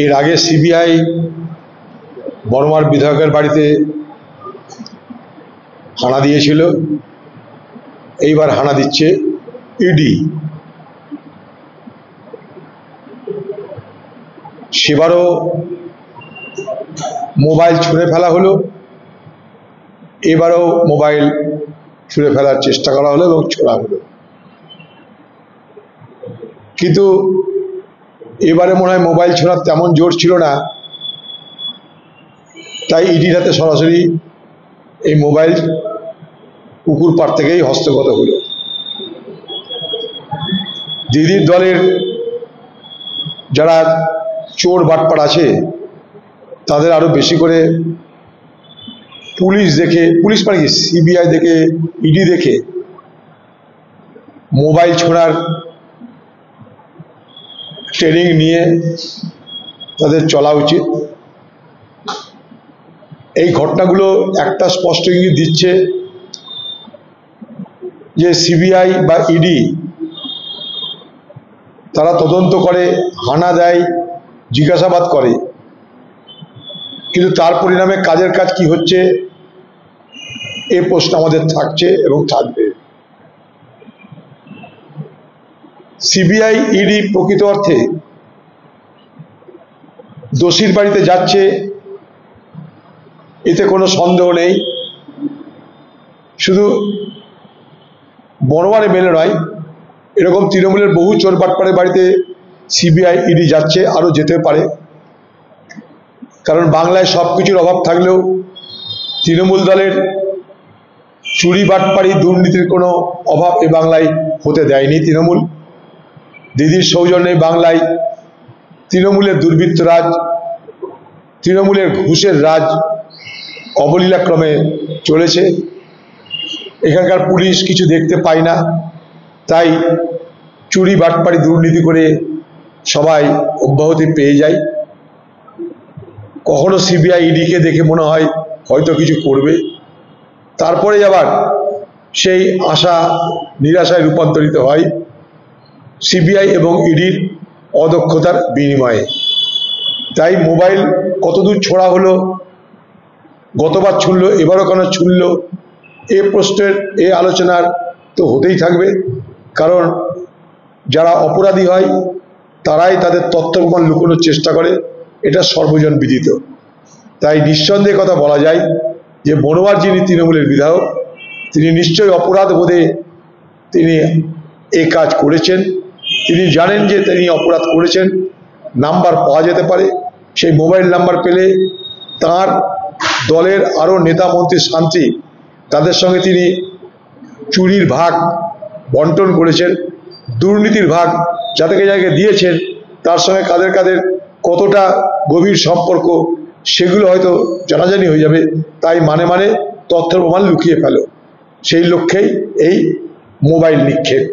এর আগে সিবিআই বড়মার বিধায়কের বাড়িতে হানা দিয়েছিল, এইবার হানা দিচ্ছে ইডি। সেবারও মোবাইল ছুঁড়ে ফেলা হলো, এবারও মোবাইল ছুঁড়ে ফেলার চেষ্টা করা হলো এবং ছোড়া হলো। কিন্তু এবারে মনে হয় মোবাইল ছোড়ার তেমন জোর ছিল না, তাই ইডির হাতে সরাসরি এই মোবাইল পুকুর পাড় থেকেই হস্তগত হলো। দিদির দলের যারা চোর বাটপার আছে তাদের আরো বেশি করে পুলিশ দেখে, পুলিশ মানে কি সিবিআই দেখে, ইডি দেখে মোবাইল ছোড়ার ট্রেনিং নিয়ে তাদের চলা উচিত। এই ঘটনাগুলো একটা স্পষ্ট ইঙ্গিত দিচ্ছে যে সিবিআই বা ইডি তারা তদন্ত করে, হানা দেয়, জিজ্ঞাসাবাদ করে, কিন্তু তার পরিণামে কাজের কাজ কি হচ্ছে এই প্রশ্ন আমাদের থাকছে এবং থাকবে। সিবিআই ইডি প্রকৃত অর্থে দোষীর বাড়িতে যাচ্ছে এতে কোনো সন্দেহ নেই। শুধু বড়মারে মেলে নয়, এরকম তৃণমূলের বহু চোর বাটপারের বাড়িতে সিবিআই ইডি যাচ্ছে, আরো যেতে পারে। কারণ বাংলায় সব কিছুর অভাব থাকলেও তৃণমূল দলের চুরি বাটপারি দুর্নীতির কোনো অভাব এ বাংলায় হতে দেয়নি তৃণমূল। দিদির সৌজন্যে বাংলায় তৃণমূলের দুর্বৃত্ত রাজ, তৃণমূলের ঘুষের রাজ অবলীলাক্রমে চলেছে। এখানকার পুলিশ কিছু দেখতে পায় না, তাই চুরি বাটপারি দুর্নীতি করে সবাই অব্যাহতি পেয়ে যায়। কখনো সিবিআই ইডিকে দেখে মনে হয় হয়তো কিছু করবে, তারপরে আবার সেই আশা নিরাশায় রূপান্তরিত হয় সিবিআই এবং ইডির অদক্ষতার বিনিময়ে। তাই মোবাইল কতদূর ছোড়া হলো, গতবার ছুড়ল, এবারও কেন ছুড়ল, এ প্রশ্নের এ আলোচনার তো হতেই থাকবে। কারণ যারা অপরাধী হয় তারাই তাদের তথ্য প্রমাণ লুকোনোর চেষ্টা করে, এটা সর্বজন বিদিত। তাই নিঃসন্দেহে কথা বলা যায় যে বড়মার যিনি তৃণমূলের বিধায়ক, তিনি নিশ্চয়ই অপরাধ বোধে তিনি এ কাজ করেছেন। তিনি জানেন যে তিনি অপরাধ করেছেন, নাম্বার পাওয়া যেতে পারে, সেই মোবাইল নাম্বার পেলে তার দলের আরও নেতা মন্ত্রী শান্তি তাদের সঙ্গে তিনি চুরির ভাগ বন্টন করেছেন, দুর্নীতির ভাগ যাদেরকে যাদেরকে দিয়েছেন তার সঙ্গে কাদের কাদের কতটা গভীর সম্পর্ক সেগুলো হয়তো জানাজানি হয়ে যাবে। তাই মানে মানে তথ্য প্রমাণ লুকিয়ে ফেলো, সেই লক্ষ্যেই এই মোবাইল নিক্ষেপ।